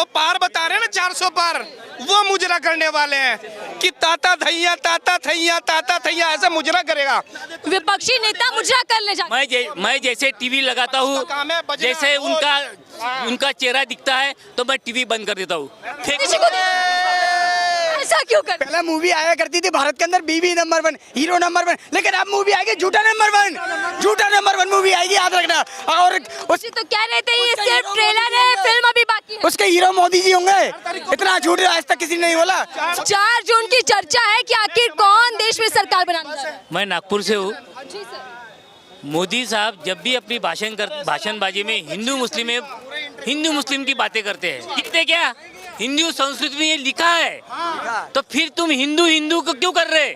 जो पार बता रहे हैं ना 400 पार, वो मुजरा करने वाले हैं कि ताता थैया ऐसा मुजरा करेगा। विपक्षी नेता मुजरा कर ले जाते। मैं जैसे टीवी लगाता हूँ, जैसे उनका चेहरा दिखता है तो मैं टीवी बंद कर देता हूँ। ऐसा क्यों कर? पहले मूवी आया करती थी भारत के अंदर बीबी नंबर 1, हीरो नंबर 1, लेकिन अब मूवी आएगी झूठा नंबर 1 मूवी आएगी, याद रखना। और तो कह रहे थे ये सिर्फ ट्रेलर है, फिल्म अभी बाकी है। उसके हीरो मोदी जी होंगे, इतना झूठ आज तक किसी ने नहीं बोला। 4 जून की चर्चा है कि आखिर कौन देश में सरकार बनाने जा रहा है। मैं नागपुर से हूँ। मोदी साहब जब भी अपनी भाषणबाजी में हिंदू मुस्लिम की बातें करते हैं, लिखते क्या हिंदू संस्कृति में ये लिखा है, तो फिर तुम हिंदू को क्यों कर रहे?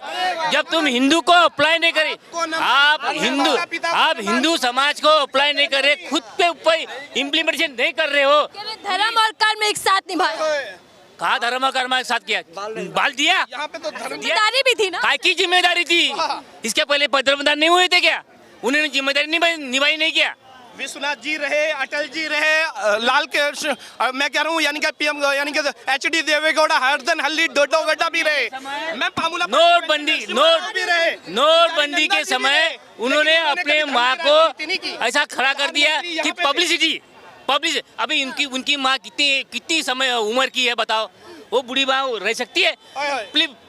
जब तुम हिंदू को अप्लाई नहीं करे, आप हिंदू समाज को अप्लाई नहीं कर रहे, खुद पे ऊपर इम्प्लीमेंटेशन नहीं कर रहे हो। धर्म और कर्म एक साथ निभाए। कहा धर्म और कर्म एक साथ किया? बाल दिया, यहाँ पे तो जिम्मेदारी भी थी ना। काय की जिम्मेदारी थी? इसके पहले प्रधानमंत्री नहीं हुए थे क्या? उन्होंने जिम्मेदारी निभाई नहीं किया? विश्वनाथ जी रहे, अटल जी रहे, लाल के मैं कह रहा हूँ यानी कि पीएम यानी कि एचडी देवेगौड़ा, हरदन हल्ली डोडो गड्ढा भी रहे। मैं पामुला नोटबंदी के समय उन्होंने अपने माँ को ऐसा खड़ा कर दिया कि पब्लिसिटी। अभी उनकी माँ कितनी समय उम्र की है बताओ? वो बूढ़ी माँ रह सकती है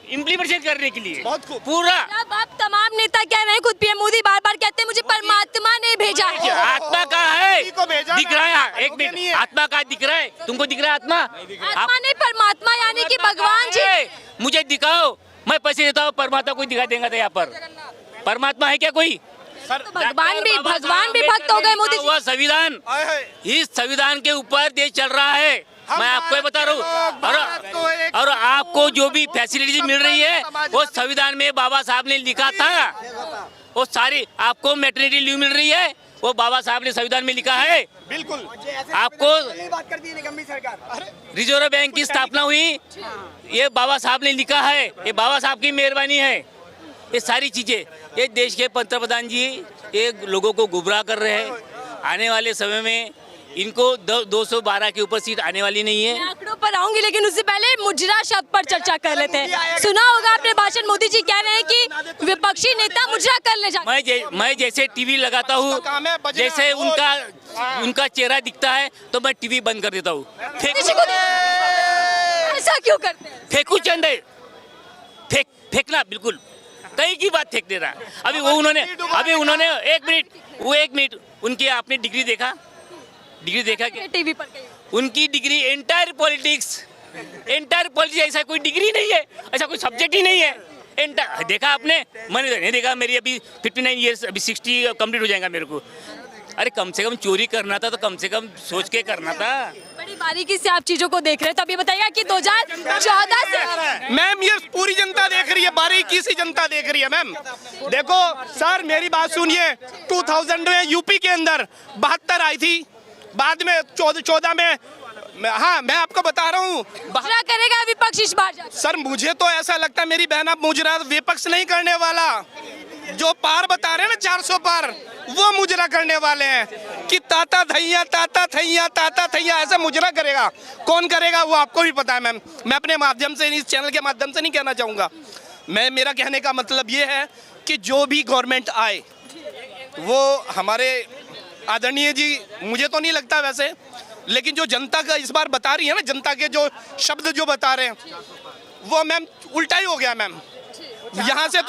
इम्प्लीमेंटेशन करने के लिए पूरा? अब तमाम नेता कह रहे हैं, खुद पीएम मोदी बार-बार कहते हैं मुझे परमात्मा ने भेजा है। आत्मा कहाँ है? दिख रहा है, एक मिनट, आत्मा कहाँ दिख रहा है? तुमको दिख रहा है आत्मा? आत्मा नहीं, परमात्मा यानी कि भगवान जी। मुझे दिखाओ, मैं पैसे देता हूँ, परमात्मा कोई दिखा देगा तो यहाँ पर परमात्मा है क्या कोई? तो भगवान भी भक्त हो गए मोदी जी। संविधान, इस संविधान के ऊपर देश चल रहा है। मैं आपको बता रहा हूँ, और आपको जो भी फैसिलिटीज मिल रही है वो संविधान में बाबा साहब ने लिखा था। वो सारी आपको मैटरनिटी लीव मिल रही है, वो बाबा साहब ने संविधान में लिखा है। बिल्कुल आपको बात कर दी निकम्मी सरकार। रिजर्व बैंक की स्थापना हुई, ये बाबा साहब ने लिखा है, ये बाबा साहब की मेहरबानी है। ये सारी चीजें ये देश के पंतप्रधान जी ये लोगों को गुमराह कर रहे हैं। आने वाले समय में इनको 212 के ऊपर सीट आने वाली नहीं है। आंकड़ों पर आऊंगी, लेकिन उससे पहले मुजरा शब्द पर चर्चा कर लेते हैं। सुना होगा आपने भाषण, मोदी जी कह रहे हैं कि विपक्षी नेता मुजरा कर ले जाते। मैं जैसे टीवी लगाता हूँ, जैसे उनका चेहरा दिखता है तो मैं टीवी बंद कर देता हूँ। ऐसा क्यों करते हैं? फेंकू चंदे, फेंकना बिल्कुल कहीं की बात फेंक दे रहा। अभी उन्होंने एक मिनट उनकी आपने डिग्री देखा क्या? टीवी पर उनकी डिग्री एंटायर पॉलिटिक्स ऐसा कोई डिग्री नहीं है, ऐसा कोई सब्जेक्ट ही नहीं है। देखा आपने? मैंने नहीं देखा, मेरी अभी 59 ईयर्स, अभी 60 कंप्लीट हो जाएगा मेरे को। अरे कम से कम चोरी करना था तो कम से कम सोच के करना था। बड़ी बारीकी से आप चीजों को देख रहे हैं, तो अब ये बताइएगा कि 2014 से मैम ये पूरी जनता देख रही है, बारीकी से जनता देख रही है। मैम देखो सर, मेरी बात सुनिए। 2000 में यूपी के अंदर 72 आई थी, बाद में 14 में, हाँ मैं आपको बता रहा हूँ मुजरा करेगा विपक्ष इस बार। सर मुझे तो ऐसा लगता है मेरी बहन, आप मुजरा विपक्ष नहीं करने वाला। जो पार बता रहे हैं ना 400 पार, वो मुजरा करने वाले हैं कि ताता थैया ऐसा मुजरा करेगा। कौन करेगा वो आपको भी पता है। मैम मैं अपने माध्यम से, इस चैनल के माध्यम से नहीं कहना चाहूँगा। मेरा कहने का मतलब ये है कि जो भी गवर्नमेंट आए वो हमारे आदरणीय जी, मुझे तो नहीं लगता वैसे, लेकिन जो जनता का इस बार बता रही है ना, जनता के जो शब्द जो बता रहे हैं वो मैम उल्टा ही हो गया। मैम यहाँ से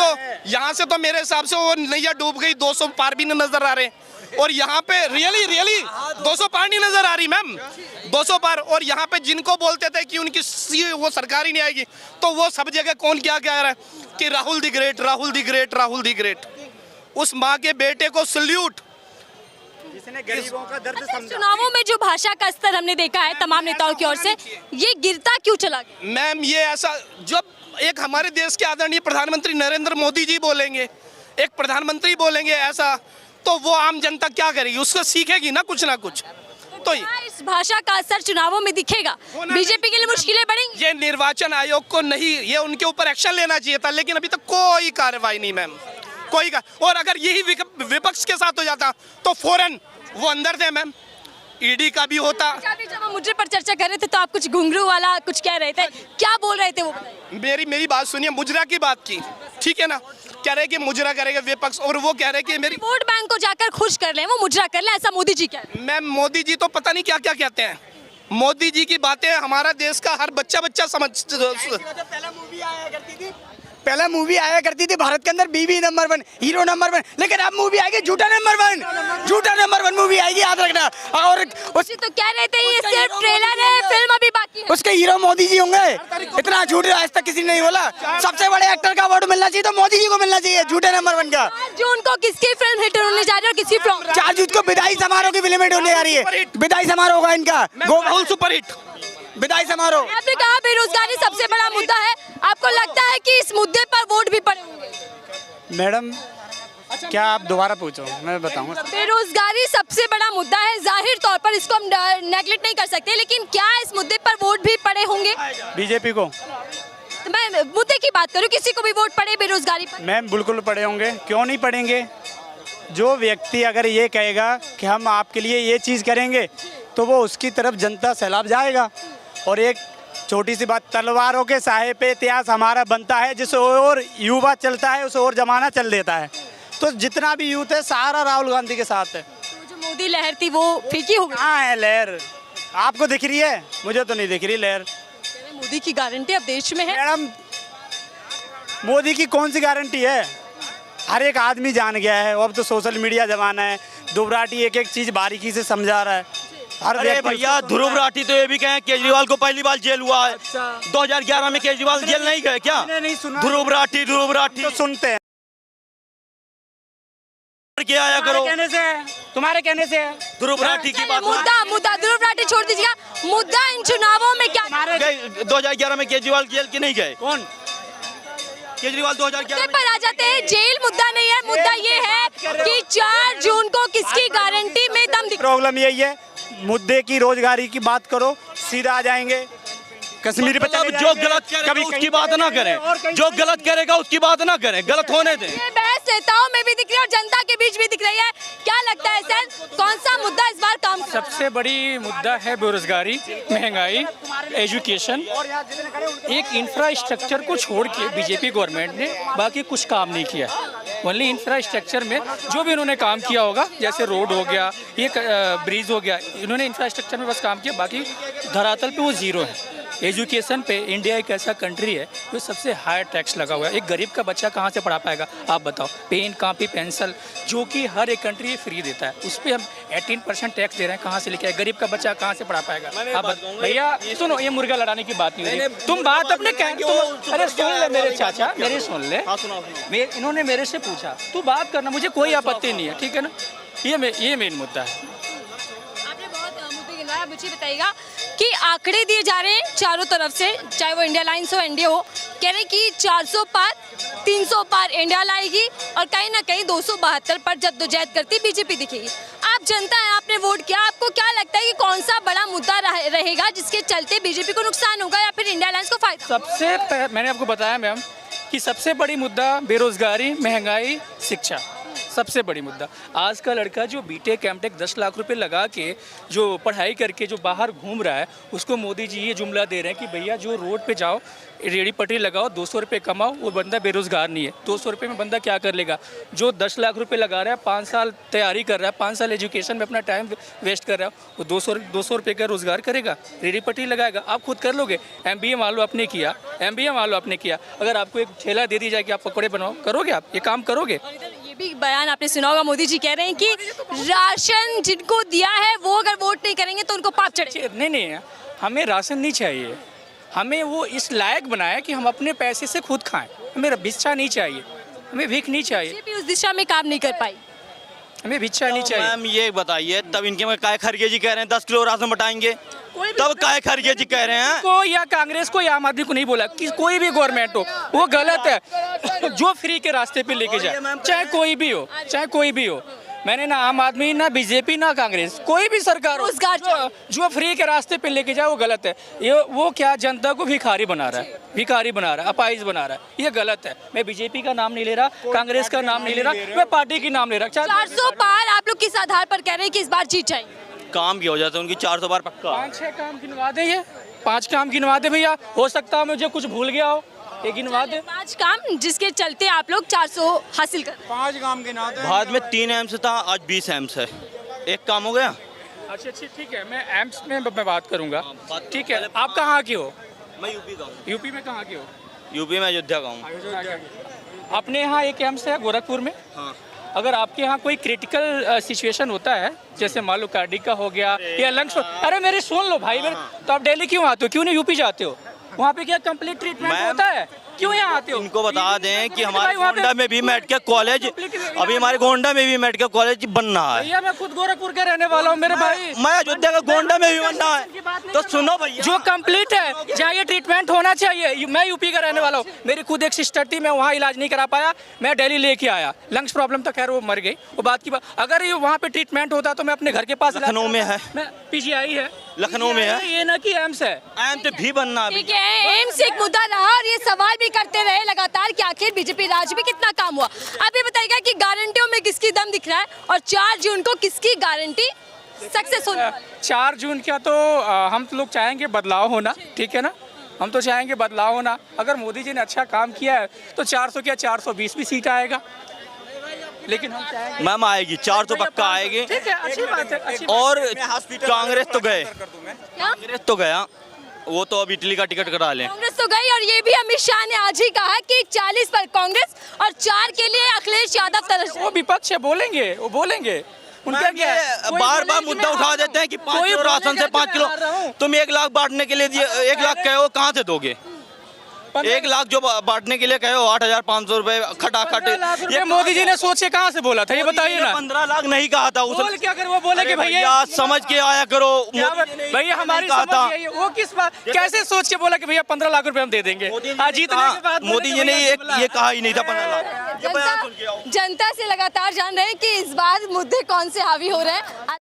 तो मेरे हिसाब से वो नैया डूब गई, 200 पार भी नहीं नजर आ रहे, और यहाँ पे रियली 200 पार नहीं नजर आ रही मैम, 200 पार। और यहाँ पे जिनको बोलते थे कि उनकी वो सरकार ही नहीं आएगी, तो वो सब जगह कौन क्या कह रहा है कि राहुल दी ग्रेट। उस माँ के बेटे को सल्यूट, जिसने गरीबों का दर्द समझा। चुनावों में जो भाषा का स्तर हमने देखा है तमाम नेताओं की ओर से, ये गिरता क्यों चला गया? मैम ये ऐसा, जब एक हमारे देश के आदरणीय प्रधानमंत्री नरेंद्र मोदी जी बोलेंगे, एक प्रधानमंत्री बोलेंगे ऐसा, तो वो आम जनता क्या करेगी? उसको सीखेगी ना कुछ। तो इस भाषा का असर चुनावों में दिखेगा, बीजेपी के लिए मुश्किलें बढ़ेंगी। ये निर्वाचन आयोग को नहीं, ये उनके ऊपर एक्शन लेना चाहिए था, लेकिन अभी तक कोई कार्रवाई नहीं मैम, कोई का। और अगर यही विपक्ष के साथ हो जाता तो फौरन वो अंदर थे मैम, ईडी का भी होता। अभी जब हम मुद्रे पर चर्चा कर रहे थे तो आप कुछ घुंघरू वाला कुछ कह रहे थे, क्या बोल रहे थे वो बताइए। मेरी बात सुनिए, मुजरा की बात की, ठीक है ना, कह रहे कि मुजरा करेगा विपक्ष, और वो कह रहे कि मेरी वोट बैंक को जाकर खुश कर लें, वो मुजरा कर लें, ऐसा मोदी जी कह रहे हैं। मैम मोदी जी तो पता नहीं क्या क्या कहते हैं। मोदी जी की बातें हमारा देश का हर बच्चा समझ। पहला मूवी आया करती थी भारत के अंदर बीबी नंबर 1, हीरो नंबर 1, लेकिन अब मूवी आएगी झूठा नंबर 1 मूवी आएगी, याद रखना। और उसी तो कह रहे थे ये सिर्फ ट्रेलर है, फिल्म अभी बाकी है। उसके हीरो मोदी जी होंगे। इतना झूठ आज तक किसी ने नहीं बोला। सबसे बड़े एक्टर का अवार्ड मिलना चाहिए तो मोदी जी को मिलना चाहिए, झूठे नंबर 1 का। 4 जून को किसकी फिल्म हिट होने जा रही है और किसकी फ्लॉप? 4 जून को विदाई समारोह की फिल्म हिट होने जा रही है। विदाई समारोह होगा इनका, राहुल सुपरहिट विदाई समारोह। आपने कहा बेरोजगारी सबसे बड़ा मुद्दा है, आपको लगता है कि इस मुद्दे पर वोट भी पड़े होंगे? मैडम क्या आप दोबारा पूछो, मैं बताऊंगा। बेरोजगारी सबसे बड़ा मुद्दा है, जाहिर तौर पर इसको हम नेगलेक्ट नहीं कर सकते, लेकिन क्या इस मुद्दे पर वोट भी पड़े होंगे? बीजेपी को तो मैं मुद्दे की बात करूं, किसी को भी वोट पड़े बेरोजगारी पर? मैम बिल्कुल पड़े होंगे, क्यों नहीं पड़ेंगे। जो व्यक्ति अगर ये कहेगा कि हम आपके लिए ये चीज़ करेंगे तो वो उसकी तरफ जनता सैलाब जाएगा। और एक छोटी सी बात, तलवारों के साये पे इतिहास हमारा बनता है, जिस और युवा चलता है उस और जमाना चल देता है। तो जितना भी यूथ है सारा राहुल गांधी के साथ है। तो जो मोदी लहर थी वो फीकी हो गई। कहाँ है लहर? आपको दिख रही है? मुझे तो नहीं दिख रही लहर। मोदी की गारंटी अब देश में है। मैडम मोदी की कौन सी गारंटी है? हर एक आदमी जान गया है, अब तो सोशल मीडिया जमाना है। दुबराटी एक एक चीज़ बारीकी से समझा रहा है। हर अरे भैया ध्रुव राठी तो ये भी कहें केजरीवाल को पहली बार जेल हुआ है। 2011 में केजरीवाल जेल नहीं गए क्या? नहीं सुना। ध्रुव राठी तो सुनते हैं। क्या आया करो, तुम्हारे कहने से है। ध्रुव राठी की बात। मुद्दा ध्रुव राठी छोड़ दीजिएगा, मुद्दा इन चुनावों में क्या? 2011 में केजरीवाल जेल के नहीं गए। कौन? केजरीवाल 2011 पर आ जाते हैं। जेल मुद्दा नहीं है, मुद्दा ये है कि 4 जून को किसकी गारंटी में दम दिख। प्रॉब्लम यही है, मुद्दे की रोजगारी की बात करो सीधा आ जाएंगे। कश्मीर पे चले जो गलत करेगा उसकी बात ना करें, जो गलत करेगा उसकी बात ना करें, गलत होने दें। ये बहस नेताओं में भी दिख रही है और जनता के बीच भी दिख रही है। क्या लगता है सर, कौन सा मुद्दा इस बार काम कर? सबसे बड़ी मुद्दा है बेरोजगारी, महंगाई, एजुकेशन। एक इंफ्रास्ट्रक्चर को छोड़ के बीजेपी गवर्नमेंट ने बाकी कुछ काम नहीं किया। ओनली इंफ्रास्ट्रक्चर में जो भी इन्होंने काम किया होगा, जैसे रोड हो गया, ये ब्रिज हो गया, इन्होंने इंफ्रास्ट्रक्चर में बस काम किया, बाकी धरातल पे वो जीरो है। एजुकेशन पे इंडिया एक ऐसा कंट्री है जो सबसे हाई टैक्स लगा हुआ है। एक गरीब का बच्चा कहाँ से पढ़ा पाएगा आप बताओ? पेन, कॉपी, पेंसिल जो कि हर एक कंट्री फ्री देता है, उस पर हम 18% टैक्स दे रहे हैं। कहाँ से लेके आए? गरीब का बच्चा कहाँ से पढ़ा पाएगा आप भैया? सुनो, ये मुर्गा लड़ाने की बात नहीं है, तुम बात अपने अरे सुन ले मेरे चाचा, मेरी सुन ले। इन्होंने मेरे से पूछा, तू बात करना, मुझे कोई आपत्ति नहीं है, ठीक है ना? ये मेन मुद्दा है। आपने बहुत मुद्दे गिनाए, मुझे बताइएगा कि आंकड़े दिए जा रहे हैं चारों तरफ से, चाहे वो इंडिया लाइन्स हो, एनडीए हो, कह रहे हैं कि 400 पार, 300 पार इंडिया लाएगी और कहीं ना कहीं 272 पर जद्दोजहद करती बीजेपी दिखेगी। आप जनता है, आपने वोट किया, आपको क्या लगता है कि कौन सा बड़ा मुद्दा रहेगा जिसके चलते बीजेपी को नुकसान होगा या फिर इंडिया लाइन्स को फायदा? मैंने आपको बताया मैम कि सबसे बड़ी मुद्दा बेरोजगारी, महंगाई, शिक्षा, सबसे बड़ी मुद्दा। आज का लड़का जो बीटेक एमटेक 10 लाख रुपए लगा के जो पढ़ाई करके जो बाहर घूम रहा है, उसको मोदी जी ये जुमला दे रहे हैं कि भैया जो रोड पे जाओ, रेडी पटरी लगाओ, 200 रुपये कमाओ, वो बंदा बेरोजगार नहीं है। 200 रुपये में बंदा क्या कर लेगा? जो 10 लाख रुपए लगा रहा है, 5 साल तैयारी कर रहा है, 5 साल एजुकेशन में अपना टाइम वेस्ट कर रहा है, वो 200 रुपये का रोजगार करेगा, रेडी पटरी लगाएगा? आप खुद कर लोगे? MBA मान लो आपने किया, MBA मान लो आपने किया, अगर आपको एक ठेला दे दी जाए कि आप पकौड़े बनाओ, करोगे आप? ये काम करोगे? ये भी बयान आपने सुना होगा, मोदी जी कह रहे हैं कि राशन जिनको दिया है वो अगर वोट नहीं करेंगे तो उनको पाप चढ़े। नहीं, हमें राशन नहीं चाहिए, हमें वो इस लायक बनाया कि हम अपने पैसे से खुद खाएं। हमें भिक्षा नहीं चाहिए, हमें भीख नहीं चाहिए। उस दिशा में काम नहीं कर पाई, हमें भिक्षा नहीं चाहिए। मैम ये बताइए, तब इनके में काय खरगे जी कह रहे हैं 10 किलो राशन बटाएंगे, तब काय खरगे जी कह रहे हैं? को या कांग्रेस को या आम आदमी को नहीं बोला कि कोई भी गवर्नमेंट हो वो गलत है जो फ्री के रास्ते पे लेके जाए, चाहे कोई भी हो। मैंने ना आम आदमी, ना बीजेपी, ना कांग्रेस, कोई भी सरकार हो, जो फ्री के रास्ते पे लेके जाए वो गलत है। ये वो क्या जनता को भिखारी बना रहा है, अपाइज बना रहा है, ये गलत है। मैं बीजेपी का नाम नहीं ले रहा, कांग्रेस का नाम नहीं ले रहा, मैं पार्टी की नाम ले रहा। 400 पार आप लोग किस आधार पर कह रहे हैं कि इस बार जीत जाएंगे? काम की वजह से उनकी 400 पार पक्का। 5-6 काम गिनवा दे, ये 5 काम गिनवा दे भैया, हो सकता है मुझे कुछ भूल गया हो, ये गिनवा दे। 5 काम जिसके चलते आप लोग 400 हासिल कर रहे हैं। 5 काम गिना दे। बाद में 3 एम्स था, आज 20 एम्स है, एक काम हो गया। अच्छा ठीक है, मैं एम्स में मैं बात करूंगा। ठीक है, आप कहाँ के हो? मैं यूपी का हूँ। यूपी में कहाँ के हो? यूपी में अयोध्या का हूँ। अपने यहाँ एक एम्स है गोरखपुर में। हाँ। अगर आपके यहाँ कोई क्रिटिकल सिचुएशन होता है, जैसे मान लो कार्डिक का हो गया या लंग्स, अरे मेरे सुन लो भाई, मेरे तो आप दिल्ली क्यों आते हो, क्यों नहीं यूपी जाते हो? वहाँ पे क्या कंप्लीट ट्रीटमेंट होता है, क्यों यहाँ आते हो? इनको बता दें कि हमारे गोंडा में भी मेडिकल कॉलेज, अभी हमारे गोंडा में भी मेडिकल कॉलेज बन रहा है। भैया मैं खुद गोरखपुर का रहने वाला हूँ मेरे भाई। मैं अयोध्या का गोंडा में भी बनना है, तो सुनो भैया, जो कंप्लीट है जहाँ ये ट्रीटमेंट होना चाहिए। मैं यूपी का रहने वाला हूँ, मेरी खुद एक सिस्टर थी, मैं वहाँ इलाज नहीं करा पाया, मैं दिल्ली लेके आया। लंग्स प्रॉब्लम तो खैर वो मर गई, वो बात की बात। अगर ये वहाँ पे ट्रीटमेंट होता तो मैं अपने घर के पास, लखनऊ में है, मैं पीजीआई है, लखनऊ में है, ये ना कि एम्स है। एम्स भी बनना है। ठीक है, एम्स एक मुद्दा रहा और ये सवाल भी करते रहे लगातार कि आखिर बीजेपी राज में कितना काम हुआ। अब ये बताइएगा कि गारंटियों में किसकी दम दिख रहा है और 4 जून को किसकी गारंटी सक्सेस होने वाली है? 4 जून का तो हम तो लोग चाहेंगे बदलाव होना, ठीक है ना, हम तो चाहेंगे बदलाव होना। अगर मोदी जी ने अच्छा काम किया है तो 400 क्या 420 भी सीट आएगा, लेकिन हम चाहेंगे मैम आएगी 400 पक्का आएगी। ठीक है, अच्छी बात है, अच्छी और कांग्रेस तो गए, क्या? कांग्रेस तो गया, वो तो अब इटली का टिकट करा लें। कांग्रेस तो गई और ये भी अमित शाह ने आज ही कहा कि 40 पर कांग्रेस और 4 के लिए अखिलेश यादव तरफ से। वो विपक्ष है, बोलेंगे, वो बोलेंगे, उनका क्या है? कोई बार बार बोले कि मुद्दा मैं उठा हार देते हैं कि रहा 5 हूं। किलो कोई राशन से बोलेगा 5 कि किलो, मैं हार रहा हूं। तुम 1 लाख बांटने के लिए दिए, 1 लाख कहे हो, कहाँ से दोगे? 1 लाख जो बांटने के लिए कहे हो 8,500 रुपए खटाखट, 15 लाख रुपए मोदी जी ने सोच के कहाँ से बोला था, ये बताइए ना। 15 लाख नहीं कहा था उस, बोल क्या कर, वो बोले कि अरे भैया समझ के आया करो। क्या मोदी जी ने भैया हमारी कहा समझ था। यही है, वो किस बात, कैसे सोच के बोला कि भैया 15 लाख रुपए हम दे देंगे? आज जीतने के बाद मोदी जी ने ये कहा ही नहीं था 15 लाख। जनता से लगातार जान रहे हैं कि इस बार मुद्दे कौन से हावी हो रहे हैं।